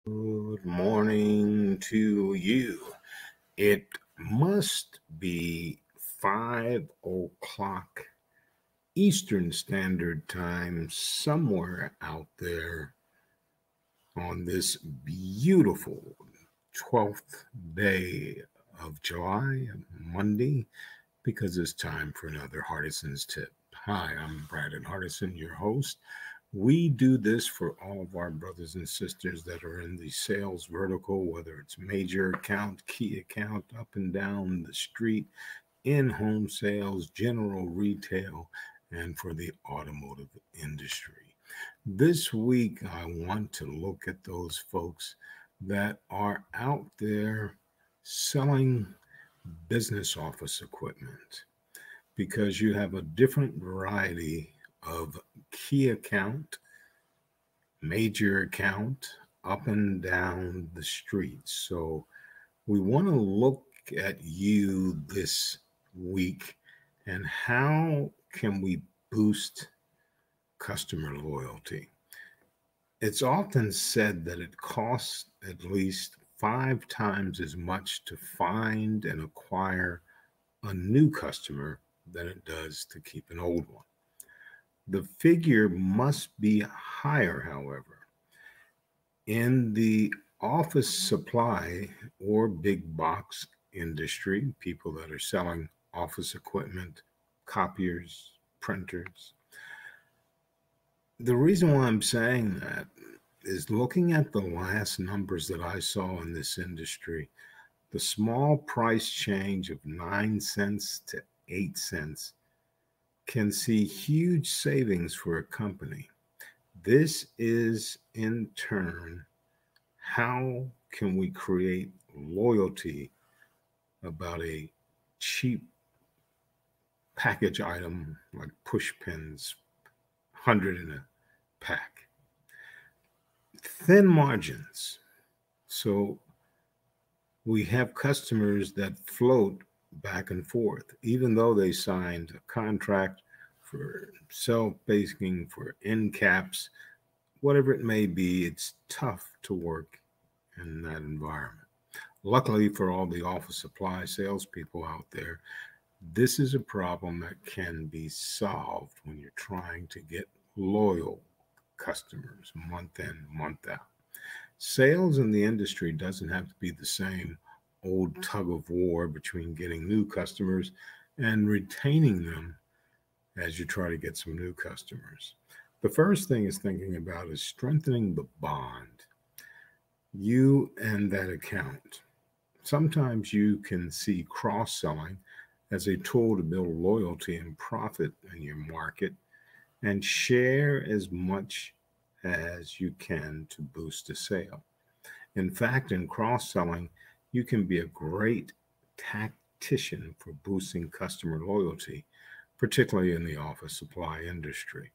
Good morning to you. It must be 5 o'clock Eastern Standard Time somewhere out there on this beautiful 12th day of July, Monday, because it's time for another Hardison'S tip. Hi, I'm Brandon Hardison, your host. We do this for all of our brothers and sisters that are in the sales vertical, whether it's major account, key account, up and down the street, in home sales, general retail, and for the automotive industry. This week, I want to look at those folks that are out there selling business office equipment because you have a different variety of key account, major account, up and down the street. So we want to look at you this week and how can we boost customer loyalty. It's often said that it costs at least 5 times as much to find and acquire a new customer than it does to keep an old one. The figure must be higher, however. In the office supply or big box industry, people that are selling office equipment, copiers, printers. The reason why I'm saying that is looking at the last numbers that I saw in this industry, the small price change of 9 cents to 8 cents can see huge savings for a company. This is in turn how can we create loyalty about a cheap package item like push pins, 100 in a pack. Thin margins. So we have customers that float back and forth, even though they signed a contract for self-basing, for end caps, whatever it may be, it's tough to work in that environment. Luckily for all the office supply salespeople out there, this is a problem that can be solved when you're trying to get loyal customers month in, month out. Sales in the industry doesn't have to be the same old tug of war between getting new customers and retaining them as you try to get some new customers. The first thing is thinking about is strengthening the bond, you and that account. Sometimes you can see cross-selling as a tool to build loyalty and profit in your market and share as much as you can to boost a sale. In fact, in cross-selling, you can be a great tactician for boosting customer loyalty, particularly in the office supply industry.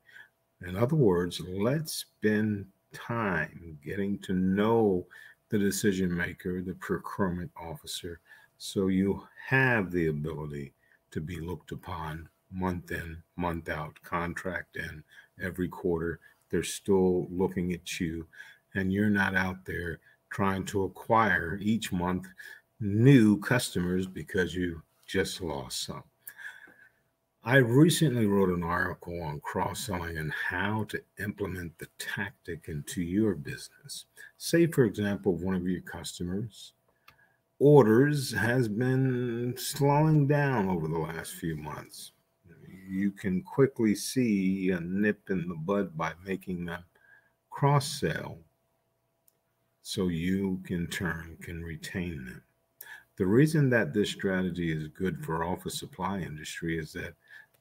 In other words, let's spend time getting to know the decision maker, the procurement officer, so you have the ability to be looked upon month in, month out, contract in, every quarter. They're still looking at you, and you're not out there trying to acquire each month new customers because you just lost some. I recently wrote an article on cross-selling and how to implement the tactic into your business. Say, for example, one of your customers orders has been slowing down over the last few months. You can quickly see a nip in the bud by making them cross-sell so you in turn can retain them. The reason that this strategy is good for office supply industry is that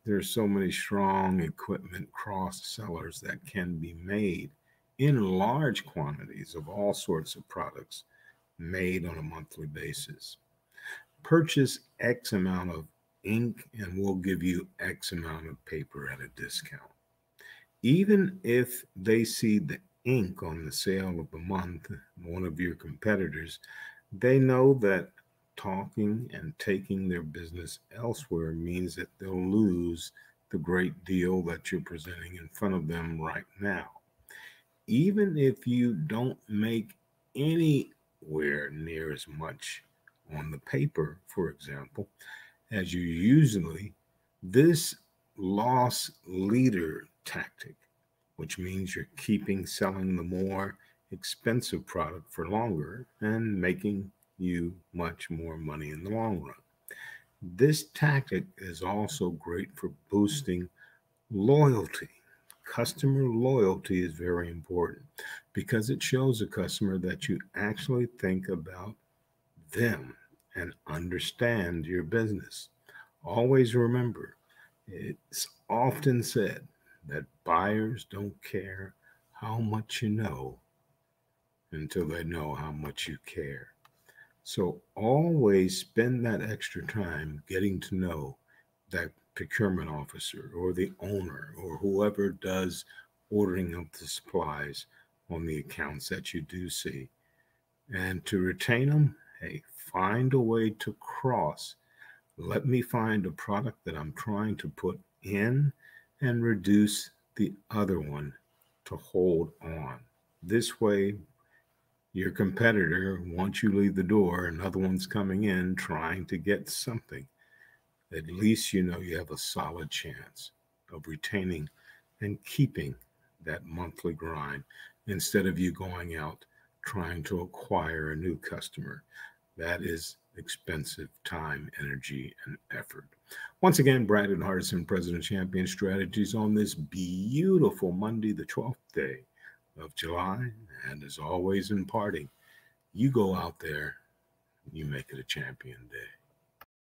there are so many strong equipment cross sellers that can be made in large quantities of all sorts of products made on a monthly basis. Purchase X amount of ink and we'll give you X amount of paper at a discount. Even if they see the ink on the sale of the month, one of your competitors, they know that talking and taking their business elsewhere means that they'll lose the great deal that you're presenting in front of them right now. Even if you don't make anywhere near as much on the paper, for example, as you usually, this loss leader tactic, which means you're keeping selling the more expensive product for longer and making you much more money in the long run. This tactic is also great for boosting loyalty. Customer loyalty is very important because it shows a customer that you actually think about them and understand your business. Always remember, it's often said that buyers don't care how much you know until they know how much you care. So always spend that extra time getting to know that procurement officer or the owner or whoever does ordering of the supplies on the accounts that you do see. And to retain them, hey, find a way to cross. Let me find a product that I'm trying to put in and reduce the other one to hold on. This way, your competitor, once you leave the door, another one's coming in trying to get something. At least you know you have a solid chance of retaining and keeping that monthly grind instead of you going out trying to acquire a new customer. That is expensive time, energy, and effort. Once again, Brandon Hardison, President Champion Strategies, on this beautiful Monday, the 12th day of July. And as always, in parting, you go out there, you make it a champion day.